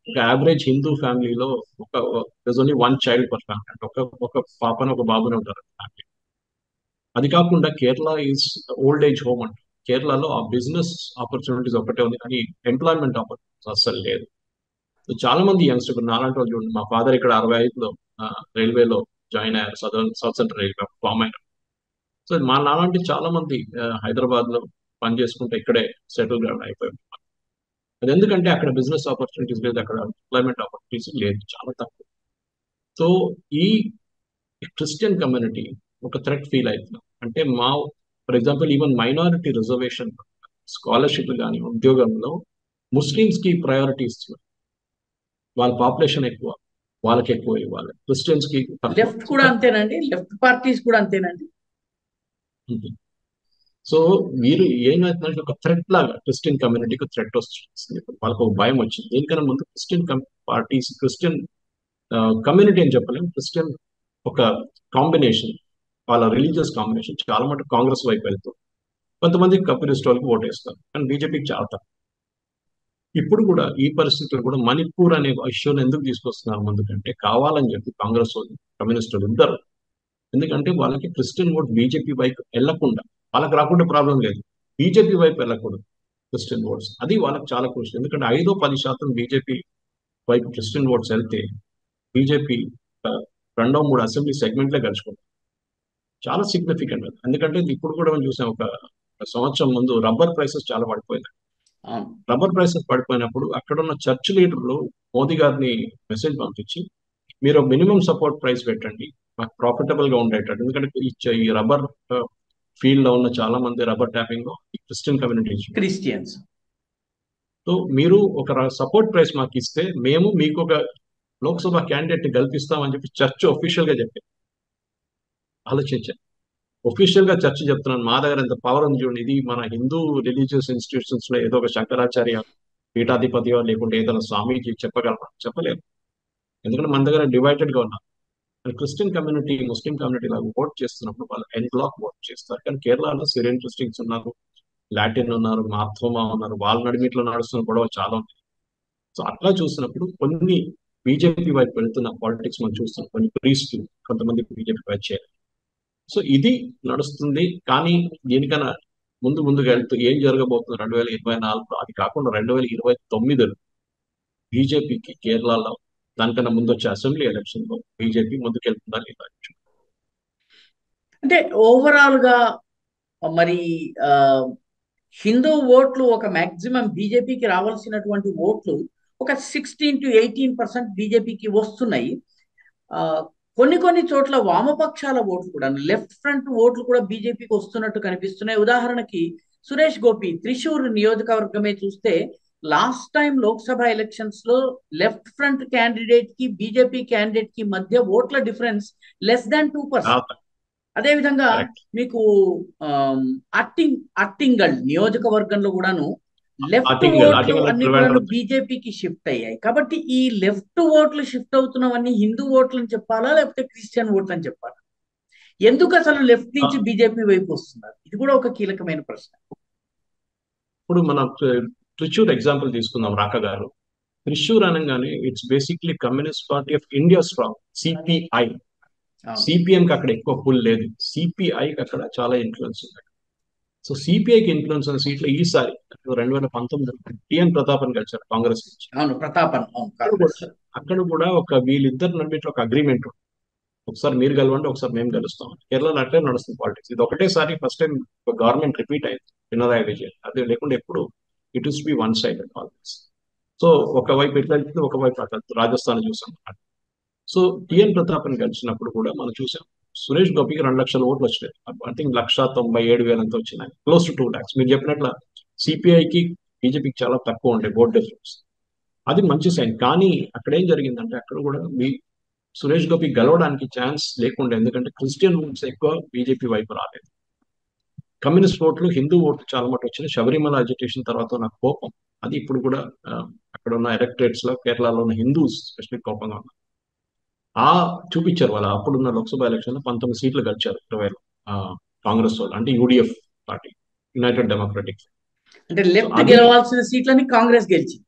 ఒక యావరేజ్ హిందూ ఫ్యామిలీలో ఒక only one child per family, అంటే ఒక పాపన ఒక బాబునే ఉంటారు ఫ్యామిలీ. అది కాకుండా Kerala is old age home అంటే కేరళలో ఆ బిజినెస్ ఆపర్చునిటీస్ ఒకటే ఉంది, కానీ ఎంప్లాయ్మెంట్ ఆపర్చునిటీస్ అస్సలు లేదు. సో చాలా మంది యంగ్స్టర్, ఇప్పుడు నాలాంటి వాళ్ళు చూడండి, మా ఫాదర్ ఇక్కడ 65లో రైల్వేలో జాయిన్ అయ్యారు, సౌత్ సెంట్రల్ రైల్వే ఫామ్ అయినారు. సో మా నాలాంటి చాలా మంది హైదరాబాద్ లో పని చేసుకుంటే ఇక్కడే సెటిల్ అయిపోయారు. అది ఎందుకంటే అక్కడ బిజినెస్ ఆపర్చునిటీస్ లేదు, అక్కడ ఎంప్లాయ్మెంట్ ఆపర్చునిటీస్ లేదు, చాలా తక్కువ. సో ఈ క్రిస్టియన్ కమ్యూనిటీ ఒక థ్రెట్ ఫీల్ అవుతుంది. అంటే for example even minority reservation, scholarship కానీ ఉద్యోగంలో ముస్లిమ్స్ కి ప్రయారిటీ ఇస్తున్నారు. వాళ్ళ పాపులేషన్ ఎక్కువ, వాళ్ళకి ఎక్కువ ఇవ్వాలి, క్రిస్టియన్స్ కి లెఫ్ట్ కూడా అంతేనండి, లెఫ్ట్ పార్టీస్ కూడా అంతేనండి. సో మీరు ఏమైతుందంటే ఒక థ్రెట్ లాగా క్రిస్టియన్ కమ్యూనిటీకి థ్రెట్ వస్తుంది, వాళ్ళకు ఒక భయం వచ్చింది. దీనికన్నా ముందు క్రిస్టియన్ పార్టీస్, క్రిస్టియన్ కమ్యూనిటీ అని చెప్పలేము, క్రిస్టియన్ ఒక కాంబినేషన్, వాళ్ళ రిలీజియస్ కాంబినేషన్ చాలా మటుకు కాంగ్రెస్ వైపు వెళ్తుంది. కొంతమంది కమ్యూనిస్ట్ వాళ్ళకి ఓటేస్తారు, కానీ బీజేపీకి చాలా తక్కువ. ఇప్పుడు కూడా ఈ పరిస్థితుల్లో కూడా మణిపూర్ అనే ఇష్యూని ఎందుకు తీసుకొస్తున్నారు ముందుకంటే, కావాలని చెప్పి కాంగ్రెస్ వాళ్ళు, కమ్యూనిస్టులు ఇద్దరు, ఎందుకంటే వాళ్ళకి క్రిస్టియన్ ఓట్ బీజేపీ వైపు వెళ్లకుండా, వాళ్ళకి రాకుండా ప్రాబ్లం లేదు, బీజేపీ వైపు వెళ్ళకూడదు క్రిస్టియన్ ఓట్స్, అది వాళ్ళకి చాలా క్రూషియల్. ఎందుకంటే 5-10% బీజేపీ వైపు క్రిస్టియన్ ఓట్స్ వెళ్తే బీజేపీ 2-3 అసెంబ్లీ సెగ్మెంట్లే గెలుచుకుంటారు, చాలా సిగ్నిఫికెంట్. ఎందుకంటే ఇప్పుడు కూడా మనం చూసాం, ఒక సంవత్సరం ముందు రబ్బర్ ప్రైసెస్ చాలా పడిపోయింది. రబ్బర్ ప్రైసెస్ పడిపోయినప్పుడు అక్కడున్న చర్చ్ లీడర్లు మోదీ గారిని మెసేజ్ పంపించి, మీరు మినిమం సపోర్ట్ ప్రైస్ పెట్టండి, మాకు ప్రాఫిటబుల్ గా ఉండేటట్టు. ఎందుకంటే ఈ రబ్బర్ ఫీల్డ్ లో ఉన్న చాలా మంది రబ్బర్ ట్యాపింగ్ లో క్రిస్టియన్ కమ్యూనిటీ, క్రిస్టియన్స్. సో మీరు ఒక సపోర్ట్ ప్రైస్ మాకు ఇస్తే మేము మీకు ఒక లోక్సభ క్యాండిడేట్ కల్పిస్తామని చెప్పి చర్చ్ ఒఫీషియల్ గా చెప్పి, ఆలోచించాను. ఒఫీషియల్ గా చర్చ్ చెప్తున్నాను, మా దగ్గర ఎంత పవర్ ఉంది చూడండి. ఇది మన హిందూ రిలీజియస్ ఇన్స్టిట్యూషన్స్ లో ఏదో ఒక శంకరాచార్య పీఠాధిపతియో లేకుంటే ఏదైనా స్వామీజీ చెప్పగలరా? చెప్పలేరు. ఎందుకంటే మన దగ్గర డివైడెడ్ గా ఉన్నారు. క్రిస్టియన్ కమ్యూనిటీ, ముస్లిం కమ్యూనిటీ లాగా ఓట్ చేస్తున్నప్పుడు వాళ్ళు ఎన్ బ్లాక్ ఓట్ చేస్తారు. కానీ కేరళలో సిరియన్ క్రిస్టియన్స్ ఉన్నారు, లాటిన్ ఉన్నారు, మార్థోమా ఉన్నారు, వాళ్ళ నడిమిట్లో నడుస్తున్న గొడవ చాలా ఉంది. సో అట్లా చూసినప్పుడు కొన్ని బీజేపీ వైపు వెళ్తున్న పాలిటిక్స్ మనం చూస్తున్నాం, కొన్ని ప్రీస్టులు కొంతమంది బీజేపీ వైపు చేయాలి. సో ఇది నడుస్తుంది. కానీ దీనికన్నా ముందుగా వెళ్తూ ఏం జరగబోతుంది 2024, అది కాకుండా 2029లో బీజేపీకి కేరళలో దానికన్నా ముందు వచ్చే అసెంబ్లీ ఎలక్షన్ లో బీజేపీ ముందుకెళ్తుందా లేదా? అంటే ఓవరాల్ గా మరి హిందూ ఓట్లు ఒక మాక్సిమం బీజేపీకి రావాల్సినటువంటి ఓట్లు ఒక 16-18% బీజేపీకి వస్తున్నాయి. కొన్ని చోట్ల వామపక్షాల ఓట్లు కూడా, లెఫ్ట్ ఫ్రంట్ ఓట్లు కూడా బీజేపీకి వస్తున్నట్టు కనిపిస్తున్నాయి. ఉదాహరణకి సురేష్ గోపి త్రిశూర్ నియోజకవర్గమే చూస్తే, లాస్ట్ టైం లోక్సభ ఎలక్షన్స్ లో లెఫ్ట్ ఫ్రంట్ క్యాండిడేట్ కి బీజేపీ క్యాండిడేట్ కి మధ్య ఓట్ల డిఫరెన్స్ <2%. అదేవిధంగా మీకు అట్టింగల్ నియోజకవర్గంలో కూడాను లెఫ్ట్ ఓట్లు అన్ని కూడా బీజేపీకి షిఫ్ట్ అయ్యాయి. కాబట్టి ఈ లెఫ్ట్ ఓట్లు షిఫ్ట్ అవుతున్నవన్నీ హిందూ ఓట్లు అని చెప్పాలా, లేకపోతే క్రిస్టియన్ ఓట్లు అని చెప్పాలా? ఎందుకు అసలు లెఫ్ట్ నుంచి బీజేపీ వైపు వస్తున్నారు? ఇది కూడా ఒక కీలకమైన ప్రశ్న. ఇప్పుడు మనం త్రిశూర్ ఎగ్జాంపుల్ తీసుకుందాం. రాక గారు, త్రిశూర్ అనగానే it's basically Communist Party of India strong, CPI. సిపిఎంకి అక్కడ ఎక్కువ పుల్ లేదు, సిపిఐకి అక్కడ చాలా ఇన్ఫ్లుయెన్స్ ఉంది. సో సిపిఐకి ఇన్ఫ్లుయెన్స్ ఉన్న సీట్లు ఈసారి 2019 టిఎన్ ప్రతాపన్ కలిసారు కాంగ్రెస్ నుంచి. అక్కడ కూడా ఒక వీళ్ళిద్దరు నడిపి ఒక అగ్రిమెంట్ ఉంది, ఒకసారి మీరు కలవండి, ఒకసారి మేము కలుస్తాం. కేరళలో అట్లే నడుస్తుంది పాలిటిక్స్. ఇది ఒకటేసారి ఫస్ట్ టైం గవర్నమెంట్ రిపీట్ అయింది పినరాయి విజయన్. అదే లేకుండా ఎప్పుడు it is be one side politics. So ఒకవైపు ఎట్లా వెళ్తుంది, ఒకవైపు అట్లా. రాజస్థాన్ చూసాం. సో టిఎన్ ప్రతాపన్ కలిసినప్పుడు కూడా మనం చూసాం, సురేష్ గోపికి 2 లక్షల ఓట్లు వచ్చినాయి. ఐ థింక్ 1,97,000 అంతా వచ్చినాయి, క్లోజ్ టు 2 lakhs. మీరు చెప్పినట్ల సిపిఐకి బీజేపీకి చాలా తక్కువ ఉంటాయి ఓట్ డిఫరెన్స్. అది మంచి సైన్. కానీ అక్కడ ఏం జరిగిందంటే అక్కడ కూడా సురేష్ గోపి గెలవడానికి ఛాన్స్ లేకుండా, ఎందుకంటే క్రిస్టియన్ ఓట్స్ ఎక్కువ బీజేపీ వైపు రాలేదు. కమ్యూనిస్ట్ ఓట్లు, హిందూ ఓట్లు చాలా మటు వచ్చినాయి. శబరిమల అజిటేషన్ తర్వాత నాకు కోపం, అది ఇప్పుడు కూడా అక్కడ ఉన్న ఎలక్టరేట్స్ లో కేరళలో ఉన్న హిందూస్ స్పెషల్లీ కోపంగా ఉన్నారు. చూపించారు వాళ్ళ అప్పుడున్న లోక్సభ ఎలక్షన్ లో 19 సీట్లు గెలిచారు 20లో కాంగ్రెస్ వాళ్ళు, అంటే యూడిఎఫ్ పార్టీ, యునైటెడ్ డెమోక్రటిక్. అంటే లెఫ్ట్ గెలవాల్సిన సీట్లని కాంగ్రెస్ గెలిచింది.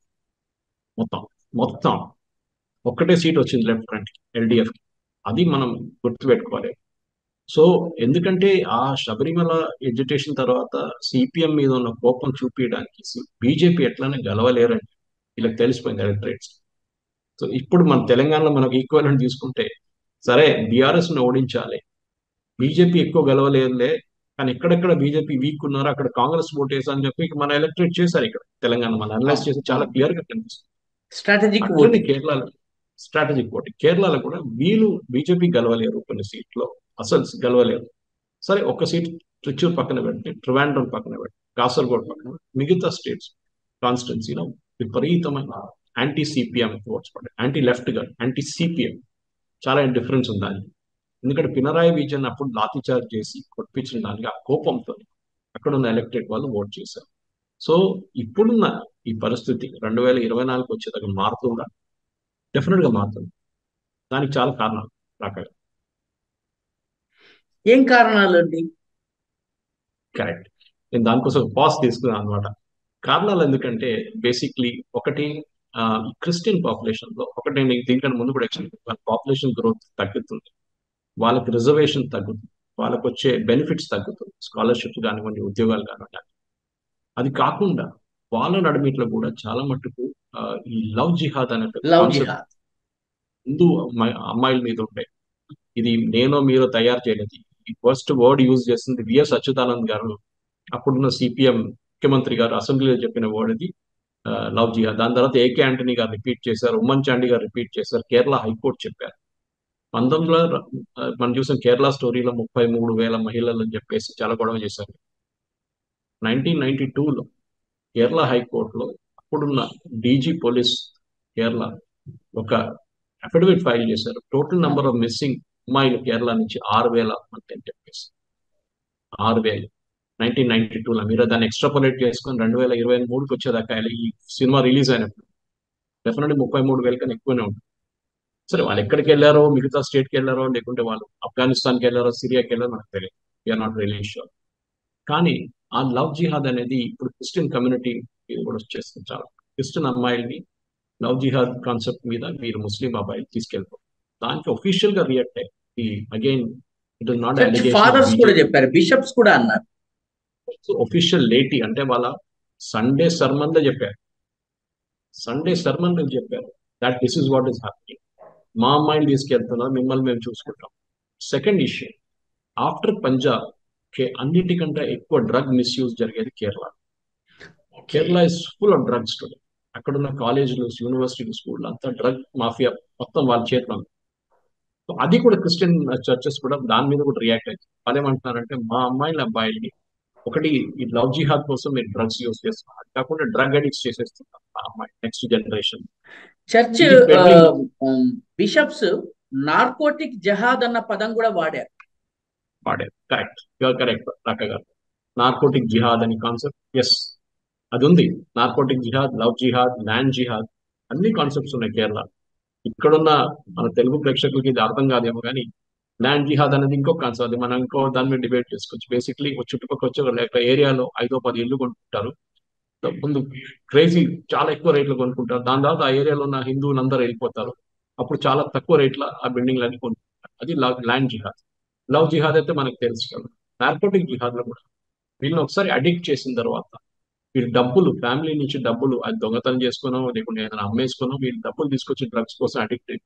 మొత్తం మొత్తం ఒక్కటే సీట్ వచ్చింది లెఫ్ట్ ఫ్రంట్ ఎల్డిఎఫ్. అది మనం గుర్తుపెట్టుకోవాలి. సో ఎందుకంటే ఆ శబరిమల ఎడ్యుటేషన్ తర్వాత సిపిఎం మీద ఉన్న కోపం చూపించడానికి బీజేపీ ఎట్లానే గెలవలేరని వీళ్ళకి తెలిసిపోయింది ఎలక్టరేట్స్. సో ఇప్పుడు మన తెలంగాణలో మనకు ఈక్వలెంట్ తీసుకుంటే, సరే బీఆర్ఎస్ ను ఓడించాలి, బీజేపీ ఎక్కువ గెలవలేదులే, కానీ ఎక్కడెక్కడ బీజేపీ వీక్ ఉన్నారో అక్కడ కాంగ్రెస్ ఓట్ వేసా అని చెప్పి మన ఎలక్టరేట్ చేశారు. ఇక్కడ తెలంగాణ మనం అనలైజ్ చేసి చాలా క్లియర్ గా కనిపిస్తుంది. స్ట్రాటజిక్ అట్లనే కేరళలో స్ట్రాటజిక్ ఓటింగ్, కేరళలో కూడా వీళ్ళు బీజేపీ గెలవలేరు, కొన్ని సీట్లో అసలు గెలవలేరు. సరే ఒక్క సీట్ ట్రిచ్చూర్ పక్కన పెట్టి, ట్రివాండ్రం పక్కన పెట్టి, కాసర్గోడ్ పక్కన పెట్టి, మిగతా స్టేట్స్ కాన్స్టిట్యున్సీలో విపరీతమైన యాంటీ సిపిఎం ఓట్స్ పడ్డాయి. యాంటీ లెఫ్ట్ గా యాంటీ సిపిఎం చాలా డిఫరెన్స్ ఉంది దానికి. ఎందుకంటే పినరాయి విజయన్ అప్పుడు లాఠీ చార్జ్ చేసి కొట్టించిన దానికి ఆ కోపంతో అక్కడ ఉన్న ఎలక్టరేట్ వాళ్ళు ఓట్ చేశారు. సో ఇప్పుడున్న ఈ పరిస్థితి 2024 వచ్చేదాకా మారుతుందా? డెఫినెట్ గా మారుతుంది. దానికి చాలా కారణాలు రాక. ఏం కారణాలు అండి? కరెక్ట్, నేను దానికోసం పాస్ తీసుకున్నాను అనమాట. కారణాలు ఎందుకంటే బేసిక్లీ ఒకటి, క్రిస్టియన్ పాపులేషన్ లో ఒకటి, నేను దీనికన్నా ముందు కూడా ఎక్స్ప్లెయిన్, పాపులేషన్ గ్రోత్ తగ్గుతుంది, వాళ్ళకి రిజర్వేషన్ తగ్గుతుంది, వాళ్ళకి వచ్చే బెనిఫిట్స్ తగ్గుతుంది, స్కాలర్షిప్ కానివ్వండి, ఉద్యోగాలు కానివ్వండి. అది కాకుండా వాళ్ళ నడిమిట్లో కూడా చాలా మట్టుకు ఈ లవ్ జిహాద్ అనే కాన్సెప్ట్ హిందూ అమ్మాయిల మీద ఉండే, ఇది నేనో మీరో తయారు చేయలేదు. ఈ ఫస్ట్ వర్డ్ యూజ్ చేసింది విఎస్ అచ్యుతానంద్ గారు, అప్పుడున్న సిపిఎం ముఖ్యమంత్రి గారు అసెంబ్లీలో చెప్పిన వర్డ్ ఇది, లవ్ జిహాద్. దాని తర్వాత ఏకే ఆంటనీ గారు రిపీట్ చేశారు, ఉమ్మన్ చాండీ గారు రిపీట్ చేశారు, కేరళ హైకోర్టు చెప్పారు. 19లో మనం చూసిన కేరళ స్టోరీలో 33,000 మహిళలు అని చెప్పేసి చాలా గొడవ చేశారు. 1992లో కేరళ హైకోర్టులో అప్పుడున్న డీజీ పోలీస్ కేరళ ఒక అఫిడవిట్ ఫైల్ చేశారు, టోటల్ నెంబర్ ఆఫ్ మిస్సింగ్ అమ్మాయిలు కేరళ నుంచి 6,000 మంది అని చెప్పేసి. 6,000 1992లో. మీరు దాన్ని ఎక్స్ట్రాపోలేట్ చేసుకొని 2023కి వచ్చేదాకా ఈ సినిమా రిలీజ్ అయినప్పుడు డెఫినెట్లీ 33,000 కన్నా ఎక్కువనే ఉంటుంది. సరే వాళ్ళు ఎక్కడికి వెళ్ళారో, మిగతా స్టేట్కి వెళ్ళారో, లేకుంటే వాళ్ళు ఆఫ్ఘనిస్తాన్కి వెళ్ళారో, సిరియాకి వెళ్ళారో మనకు తెలియదు, వీఆర్ నాట్ రియలీ షూర్. కానీ ఆ లవ్ జిహాద్ అనేది ఇప్పుడు క్రిస్టియన్ కమ్యూనిటీ కూడా వచ్చేస్తుంది. చాలా క్రిస్టియన్ అమ్మాయిల్ని లవ్ జిహాద్ కాన్సెప్ట్ మీద మీరు ముస్లిం అబ్బాయిలు తీసుకెళ్తారు. దానికి ఒఫీషియల్ గా రియాక్ట్ అయ్యి again it is not fathers కూడా చెప్పారు, బిషప్స్ కూడా అన్నారు. ఒఫీషియల్ లేటి అంటే వాళ్ళ సండే సర్మన్ లో చెప్పారు, సండే సర్మన్ లో చెప్పారు that this is what is happening, మా అమ్మాయిని తీసుకెళ్తున్నా, మిమ్మల్ని మేము చూసుకుంటాం. సెకండ్ ఇష్యూ, ఆఫ్టర్ పంజాబ్ అన్నిటికంటే ఎక్కువ డ్రగ్ మిస్యూజ్ జరిగేది Kerala. Kerala is full of drugs today. అక్కడున్న కాలేజీలు, యూనివర్సిటీలు, స్కూల్ అంతా డ్రగ్ మాఫియా మొత్తం వాళ్ళ చేతిలో ఉంది. సో అది కూడా క్రిస్టియన్ చర్చెస్ కూడా దాని మీద కూడా రియాక్ట్ అయ్యింది. వాళ్ళు ఏమంటున్నారంటే మా అమ్మాయిల అబ్బాయిల్ని ఒకటి ఈ లవ్ జిహాద్ కోసం మీరు డ్రగ్స్ యూజ్ చేస్తున్నారు, కాకుండా డ్రగ్ అడిక్ట్స్ చేసేస్తున్నారు మా అమ్మాయి next generation. Church bishops narcotic జహాద్ అన్న పదం కూడా వాడారు. కరెక్ట్, కరెక్ట్ రాక గారు. నార్కోటిక్ జిహాద్ అని కాన్సెప్ట్, ఎస్ అది ఉంది. నార్కోటిక్ జిహాద్, లవ్ జిహాద్, ల్యాండ్ జిహాద్, అన్ని కాన్సెప్ట్స్ ఉన్నాయి కేరళ. ఇక్కడున్న మన తెలుగు ప్రేక్షకులకి ఇది అర్థం కాదేమో కానీ ల్యాండ్ జిహాద్ అనేది ఇంకో కాన్సెప్ట్, అది మనం ఇంకో దాని మీద డిబేట్ చేసుకోవచ్చు. బేసిక్లీ చుట్టుపక్కల వచ్చే లేక ఏరియాలో 5-10 ఇల్లు కొనుక్కుంటారు, ముందు క్రేజీ చాలా ఎక్కువ రేట్లు కొనుక్కుంటారు, దాని తర్వాత ఆ ఏరియాలో ఉన్న హిందువులు అందరూ వెళ్ళిపోతారు, అప్పుడు చాలా తక్కువ రేట్ల ఆ బిల్డింగ్లన్నీ కొనుక్కుంటారు. అది ల్యాండ్ జిహాద్. లవ్ జిహాద్ అయితే మనకు తెలుసు కదా. నార్కోటిక్ జిహాద్ లో కూడా వీళ్ళని ఒకసారి అడిక్ట్ చేసిన తర్వాత వీళ్ళు డబ్బులు, ఫ్యామిలీ నుంచి డబ్బులు అది దొంగతనం చేసుకునో లేకుంటే ఏదైనా అమ్మేసుకునో వీళ్ళు డబ్బులు తీసుకొచ్చి డ్రగ్స్ కోసం అడిక్ట్ అయ్యి.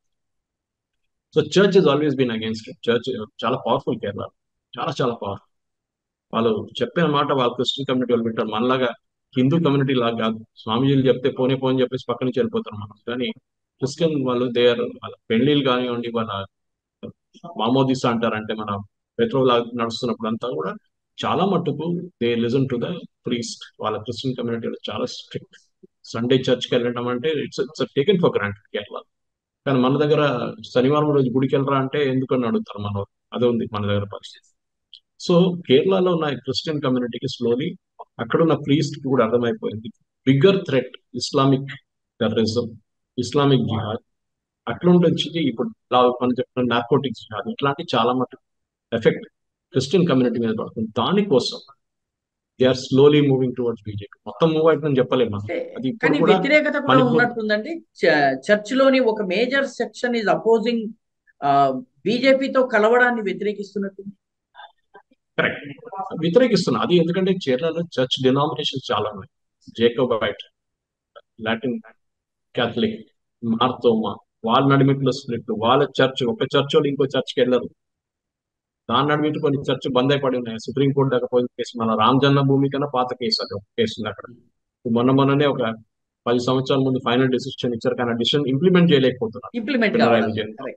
So church is always been against it. Church చాలా పవర్ఫుల్ కేరళ, చాలా చాలా పవర్ఫుల్. వాళ్ళు చెప్పిన మాట వాళ్ళ క్రిస్టియన్ కమ్యూనిటీ వాళ్ళు వింటారు, మనలాగా హిందూ కమ్యూనిటీ లాగా కాదు. స్వామీజీలు చెప్తే పోనీ పోని చెప్పేసి పక్క నుంచి వెళ్ళిపోతారు మనం. కానీ క్రిస్టియన్ వాళ్ళు వాళ్ళ పెళ్లిళ్ళు కానివ్వండి, వాళ్ళ మామోదిసా అంటారంటే మన పెట్రోల్ నడుస్తున్నప్పుడు అంతా కూడా చాలా మట్టుకు they listen to the priest. వాళ్ళ క్రిస్టియన్ కమ్యూనిటీలో చాలా స్ట్రిక్ట్. సండే చర్చ్కి వెళ్ళడం అంటే it's taken for granted Kerala. కానీ మన దగ్గర శనివారం రోజు గుడికి వెళ్ళరా అంటే ఎందుకని అడుగుతారు మన వాళ్ళు. అదే ఉంది మన దగ్గర పరిస్థితి. సో కేరళలో ఉన్న క్రిస్టియన్ కమ్యూనిటీకి స్లోలీ అక్కడ ఉన్న ప్రీస్ట్ కూడా అర్థమైపోయింది bigger threat Islamic terrorism, Islamic జిహాద్. అట్లా ఉండొచ్చి ఇప్పుడు మనం చెప్పిన నార్కోటిక్స్ జిహాద్ ఇట్లాంటి చాలా మటుకు ఎఫెక్ట్ క్రిస్టియన్ కమ్యూనిటీ మీద పడుతుంది. దానికోసం they are slowly moving towards BJP. మొత్తం మూవ్ అవుతుందని చెప్పలేము మనం. అంటే అది ఇప్పుడు కానీ కూడా వ్యతిరేకత కూడా మణిపూర్ ఉన్నట్టుందండి. చర్చ్ లోని ఒక మేజర్ సెక్షన్ ఇస్ అపోజింగ్ బీజేపీతో కలవడాన్ని వ్యతిరేకిస్తున్నట్టుంది. కరెక్ట్ వ్యతిరేకిస్తున్నా. అది ఎందుకంటే కేరళలో చర్చ్ డినామినేషన్స్ చాలా ఉన్నాయి. జేకోబైట్, లాటిన్ క్యాథలిక్, మార్తోమా, వాళ్ళ నడిమిట్లో స్ప్లిట్. వాళ్ళ చర్చ్ ఒక చర్చ్ వాళ్ళు ఇంకో చర్చ్కి వెళ్ళరు. దాని నడిమిటి కొన్ని చర్చ్ బంద్ అయిపడి ఉన్నాయి. సుప్రీంకోర్టు దాకా పోయిన కేసు, మన రామ్ జన్మభూమి కన్నా పాత కేసు. అది ఒక కేసు ఉంది అక్కడ. మొన్ననే ఒక 10 సంవత్సరాల ముందు ఫైనల్ డెసిషన్ ఇచ్చారు, కానీ ఆ డెసిషన్ ఇంప్లిమెంట్ చేయలేకపోతున్నారు ఇంప్లిమెంట్ పినరాయి కావాలి. విజయన్.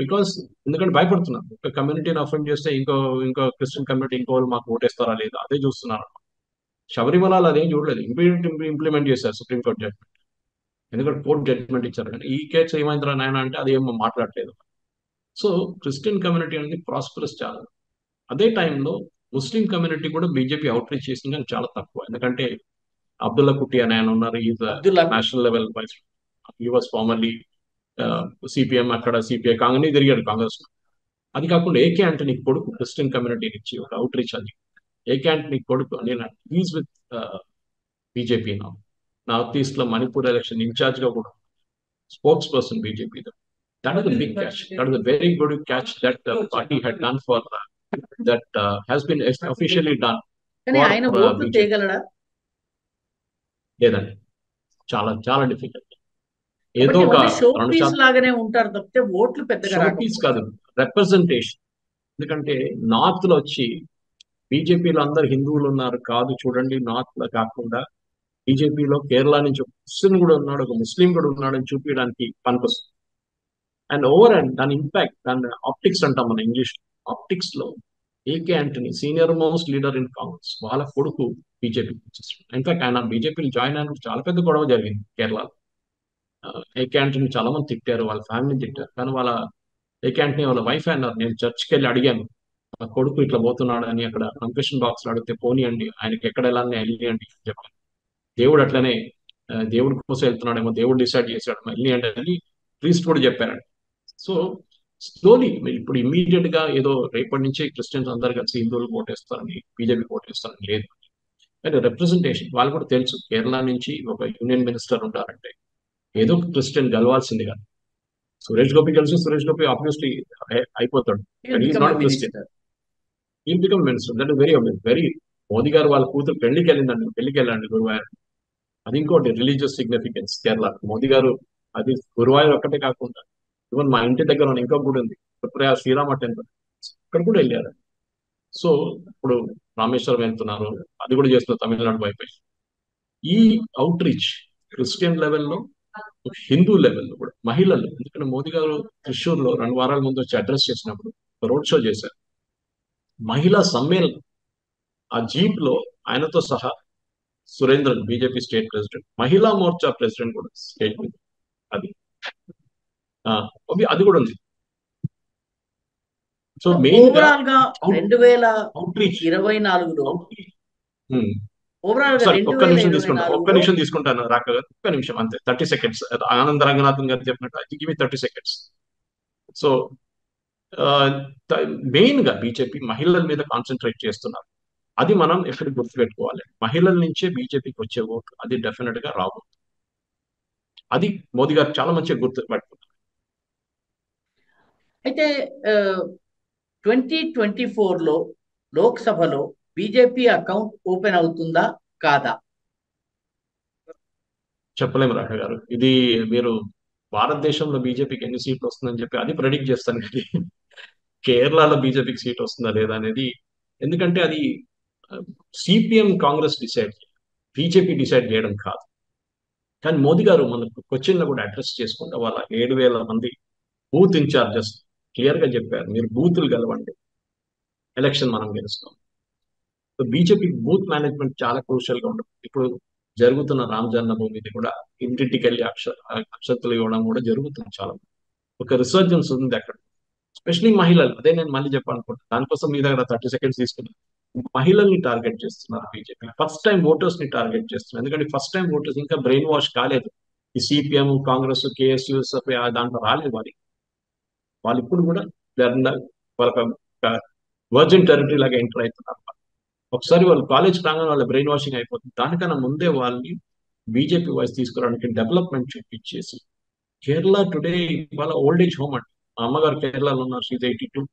బికాస్ ఎందుకంటే భయపడుతున్నారు. ఒక కమ్యూనిటీని అఫెండ్ చేస్తే ఇంకో క్రిస్టియన్ కమ్యూనిటీ ఇంకో వాళ్ళు మాకు ఓటేస్తారా లేదా అదే చూస్తున్నారు. శబరిమలలో అదేం చూడలేదు, ఇంప్లిమెంట్ చేశారు సుప్రీంకోర్టు జడ్జ్మెంట్. ఎందుకంటే కోర్టు జడ్జ్మెంట్ ఇచ్చారు. కానీ ఈ కేసు ఏమైందిరా నాయన అంటే అది ఏమో మాట్లాడలేదు. సో క్రిస్టియన్ కమ్యూనిటీ అనేది ప్రాస్పరస్ చాలా. అదే టైంలో ముస్లిం కమ్యూనిటీ కూడా బీజేపీ అవుట్ రీచ్ చేసింది, కానీ చాలా తక్కువ. ఎందుకంటే అబ్దుల్లా కుట్టి అని ఆయన ఉన్నారు, is Abdullah national level vice. He was formerly CPM, అక్కడ సిపిఐ కాంగ్రెస్ తిరిగాడు కాంగ్రెస్. అది కాకుండా ఏకే ఆంటనీ కొడుకు క్రిస్టియన్ కమ్యూనిటీ నుంచి ఒక అవుట్ రీచ్ అది. ఏకే ఆంటనీ కొడుకు నేను ఈజ్ విత్ బీజేపీ నా నార్త్ ఈస్ట్ లో మణిపూర్ ఎలక్షన్ ఇన్ఛార్జ్ గా కూడా spokesperson BJP. That is big catch. That is very good catch that party had done for that has been officially done కానీ for ఆయన ఓట్లు BJP. తేగలడా? లేదండి, చాలా చాలా డిఫికల్ట్. ఏదో కాబట్టి ఒక ఓన్లీ షో రెండు పీస్ శాతం లాగానే ఉంటారు తప్పితే ఓట్లు పెద్దగా షో పీస్ రాకపోవచ్చు. కాదు, రిప్రజెంటేషన్. ఎందుకంటే నార్త్ లో వచ్చి బీజేపీలో అందరు హిందువులు ఉన్నారు కాదు, చూడండి నార్త్ లో కాకుండా బీజేపీలో కేరళ నుంచి ఒక క్రిస్టియన్ కూడా ఉన్నాడు, ఒక ముస్లిం కూడా ఉన్నాడు అని చూపించడానికి పనికొస్తుంది. అండ్ ఓవర్ అండ్ దాని ఇంపాక్ట్, దాని ఆప్టిక్స్ అంటాం మన ఇంగ్లీష్. ఆప్టిక్స్ లో AK Antony senior most leader in Congress, వాళ్ళ కొడుకు బీజేపీ. ఇన్ఫాక్ట్ ఆయన బీజేపీలో జాయిన్ అయినప్పుడు చాలా పెద్ద గొడవ జరిగింది కేరళలో. ఏకే ఆంటనీ చాలా మంది తిట్టారు, వాళ్ళ ఫ్యామిలీని తిట్టారు. కానీ వాళ్ళ ఏకే ఆంటనీ వాళ్ళ వైఫ్ అన్నారు, నేను చర్చ్కి వెళ్ళి అడిగాను నా కొడుకు ఇట్లా పోతున్నాడు అని. అక్కడ కన్ఫెషన్ బాక్స్ లో అడిగితే పోనీయండి, ఆయనకి ఎక్కడ వెళ్ళాలని వెళ్ళియండి అని చెప్పాను. దేవుడు అట్లనే దేవుడి కోసం వెళ్తున్నాడేమో, దేవుడు డిసైడ్ చేశాడు వెళ్ళి అంటే అని ప్రీస్ట్ కూడా చెప్పారండి. సో స్లోలీ ఇప్పుడు ఇమీడియట్ గా ఏదో రేపటి నుంచి క్రిస్టియన్స్ అందరు కలిసి హిందువులు ఓటేస్తారని, బీజేపీ ఓటేస్తారని లేదు. కానీ రిప్రజెంటేషన్ వాళ్ళు కూడా తెలుసు. కేరళ నుంచి ఒక యూనియన్ మినిస్టర్ ఉంటారంటే ఏదో ఒక క్రిస్టియన్ గెలవాల్సింది కాదు. సురేష్ గోపి కలిసి సురేష్ గోపి ఆబ్వియస్లీ అయిపోతాడు, కానీ ఈజ్ నాట్ క్రిస్టియన్. ఈ become minister. That is very very. Modi గారు వాళ్ళ కూతురు పెళ్లికి వెళ్ళండి గురువాయూర్. అది ఇంకోటి రిలీజియస్ సిగ్నిఫికెన్స్ కేరళ. మోదీ గారు అది గురువాయూర్ ఒక్కటే కాకుండా ఈవెన్ మా ఇంటి దగ్గర ఉన్న ఇంకో గుడి ఉంది, త్రిపుర శ్రీరామ టెంపుల్, అక్కడ కూడా వెళ్ళారు. సో ఇప్పుడు రామేశ్వరం వెళ్తున్నారు, అది కూడా చేస్తున్నారు తమిళనాడు వైపు. ఈ అవుట్ రీచ్ క్రిస్టియన్ లెవెల్లో, హిందూ లెవెల్లో కూడా మహిళలు. ఎందుకంటే మోదీ గారు త్రిశూర్లో 2 వారాల ముందు వచ్చి అడ్రస్ చేసినప్పుడు రోడ్ షో చేశారు, మహిళా సమ్మేళనం. ఆ జీప్ లో ఆయనతో సహా సురేంద్రన్ బీజేపీ స్టేట్ ప్రెసిడెంట్, మహిళా మోర్చా ప్రెసిడెంట్ కూడా స్టేట్ మీద. అది అది కూడా ఉంది. సో మెయిన్ గా ఓవరాల్ గా అవుట్ రీచ్ 2024లో ఓవరాల్ గా సారీ ఒక్క నిమిషం 2024లో తీసుకుంటాను రాక గారు, ఒక్క నిమిషం అంతే, 30 సెకండ్స్. ఆనంద రంగనాథన్ గారు చెప్పినట్టు I give 30 seconds. So main గా బీజేపీ మహిళల మీద కాన్సన్ట్రేట్ చేస్తున్నారు. అది మనం ఎక్కడ గుర్తుపెట్టుకోవాలి. మహిళల నుంచే బీజేపీకి వచ్చే ఓట్లు అది డెఫినెట్ గా రావు. అది మోదీ గారు చాలా మంచిగా గుర్తుపెట్టుకున్నారు. అయితే 2024లో లోక్సభలో బీజేపీ అకౌంట్ ఓపెన్ అవుతుందా కాదా? చెప్పలేము రాఘ గారు. ఇది మీరు భారతదేశంలో బీజేపీకి ఎన్ని సీట్లు వస్తుందని చెప్పి అది ప్రెడిక్ట్ చేస్తాను, కానీ కేరళలో బీజేపీకి సీట్ వస్తుందా లేదా అనేది, ఎందుకంటే అది CPM Congress decide, BJP decide చేయడం కాదు. కానీ మోదీ గారు మనకు క్వశ్చన్ లో కూడా అడ్రస్ చేసుకుంటా వాళ్ళ 7,000 మంది బూత్ ఇన్ఛార్జెస్ క్లియర్ గా చెప్పారు, మీరు బూతులు గెలవండి, ఎలక్షన్ మనం గెలుస్తాం. సో బీజేపీ బూత్ మేనేజ్మెంట్ చాలా క్రూషియల్ గా ఉంటుంది. ఇప్పుడు జరుగుతున్న రామ్ జన్మభూమిది కూడా ఇంటింటికి వెళ్ళి అక్షతలు ఇవ్వడం కూడా జరుగుతుంది. చాలా ఒక రిసర్జెన్స్ ఉంది అక్కడ, ఎస్పెషలీ మహిళలు. అదే నేను మళ్ళీ చెప్పాలనుకుంటున్నాను, దానికోసం మీ దగ్గర 30 seconds తీసుకున్నాను. మహిళల్ని టార్గెట్ చేస్తున్నారు బీజేపీ, ఫస్ట్ టైం ఓటర్స్ ని టార్గెట్ చేస్తున్నారు. ఎందుకంటే ఫస్ట్ టైం ఓటర్స్ ఇంకా బ్రెయిన్ వాష్ కాలేదు. ఈ సిపిఎం, కాంగ్రెస్, కేఎస్యూఎస్ఎఫ్ దాంట్లో రాలేదు వాళ్ళు ఇప్పుడు కూడా వాళ్ళ వర్జిన్ టెరిటరీ లాగా ఎంటర్ అవుతున్నారు. ఒకసారి వాళ్ళు కాలేజ్ రాగానే వాళ్ళ బ్రెయిన్ వాషింగ్ అయిపోతుంది. దానికన్నా ముందే వాళ్ళని బీజేపీ వాయిస్ తీసుకురావడానికి డెవలప్మెంట్ చూపించేసి, కేరళ టుడే వాళ్ళ ఓల్డ్ ఏజ్ హోమ్ అండి. మా అమ్మగారు కేరళలో ఉన్నారు, షీజ్ 82.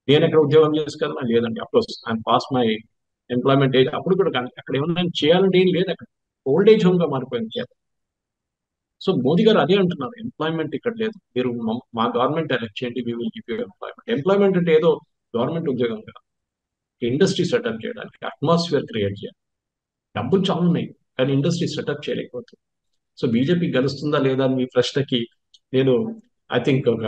నేను ఎక్కడ ఉద్యోగం చేసుకోవాలన్నా లేదండి. Of course I'm pass my employment age. అప్పుడు కూడా కానీ అక్కడ ఏమన్నా చేయాలంటే ఏం లేదు, అక్కడ ఓల్డ్ ఏజ్ హోమ్ గా మారిపోయింది కేరళ. సో మోదీ గారు అదే అంటున్నారు, ఎంప్లాయ్మెంట్ ఇక్కడ లేదు, మీరు మా గవర్నమెంట్ ఎలక్ట్ చేయండి, we will give you employment. Employment అంటే ఏదో గవర్నమెంట్ ఉద్యోగం కాదు, ఇండస్ట్రీ సెటప్ చేయడానికి, అట్మాస్ఫియర్ క్రియేట్ చేయాలి. డబ్బులు చాలా ఉన్నాయి కానీ ఇండస్ట్రీ సెటప్ చేయలేకపోతుంది. సో బీజేపీ గెలుస్తుందా లేదా అని మీ ప్రశ్నకి నేను ఐ థింక్ ఒక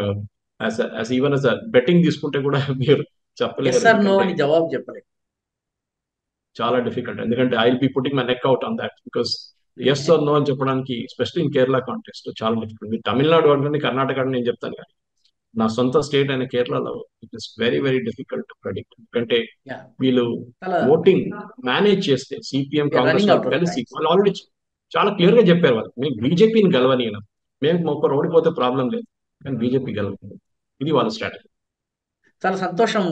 ఈవెన్ యాజ్ బెట్టింగ్ తీసుకుంటే కూడా మీరు ఎస్ చెప్పలేరు. ఆర్ నో ఎందుకంటే అని జవాబు చెప్పలేదు. చాలా డిఫికల్ట్, ఎందుకంటే I will be putting my neck out on that. Because yes or no అని చెప్పడానికి, ఎస్పెషల్లీ ఇన్ కేరళ కాంటెక్స్ట్ చాలా డిఫికల్ట్. మీరు తమిళనాడు అంటే కర్ణాటక అని నేను చెప్తాను కానీ నా సొంత స్టేట్ అయిన కేరళలో it is very very difficult to predict. ఎందుకంటే వీళ్ళు చాలా ఓటింగ్ మేనేజ్ చేస్తే సిపిఎం, కాంగ్రెస్ రన్నింగ్ అవుట్ వాళ్ళు ఆఫ్ కలిసి టైం. వాళ్ళు ఆల్రెడీ చాలా క్లియర్ గా చెప్పారు, వాళ్ళు మేము బీజేపీని గెలవనీయను, మేము ఒక్కరు ఓడిపోతే ప్రాబ్లం లేదు కానీ బీజేపీ గెలవదు. ఇది వాళ్ళ స్ట్రాటజీ. చాలా సంతోషం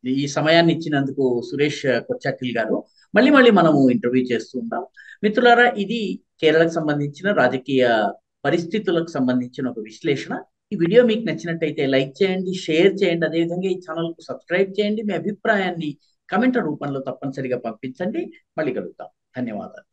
ఈ సమయాన్ని ఇచ్చినందుకు సురేష్ కొచ్చాటిల్ గారు. మళ్ళీ మళ్ళీ మనము ఇంటర్వ్యూ చేస్తూ ఉంటాం. మిత్రులారా, ఇది కేరళకు సంబంధించిన రాజకీయ పరిస్థితులకు సంబంధించిన ఒక విశ్లేషణ. ఈ వీడియో మీకు నచ్చినట్టయితే లైక్ చేయండి, షేర్ చేయండి, అదేవిధంగా ఈ ఛానల్కు సబ్స్క్రైబ్ చేయండి. మీ అభిప్రాయాన్ని కమెంట్ రూపంలో తప్పనిసరిగా పంపించండి. మళ్ళీ కలుద్దాం. ధన్యవాదాలు.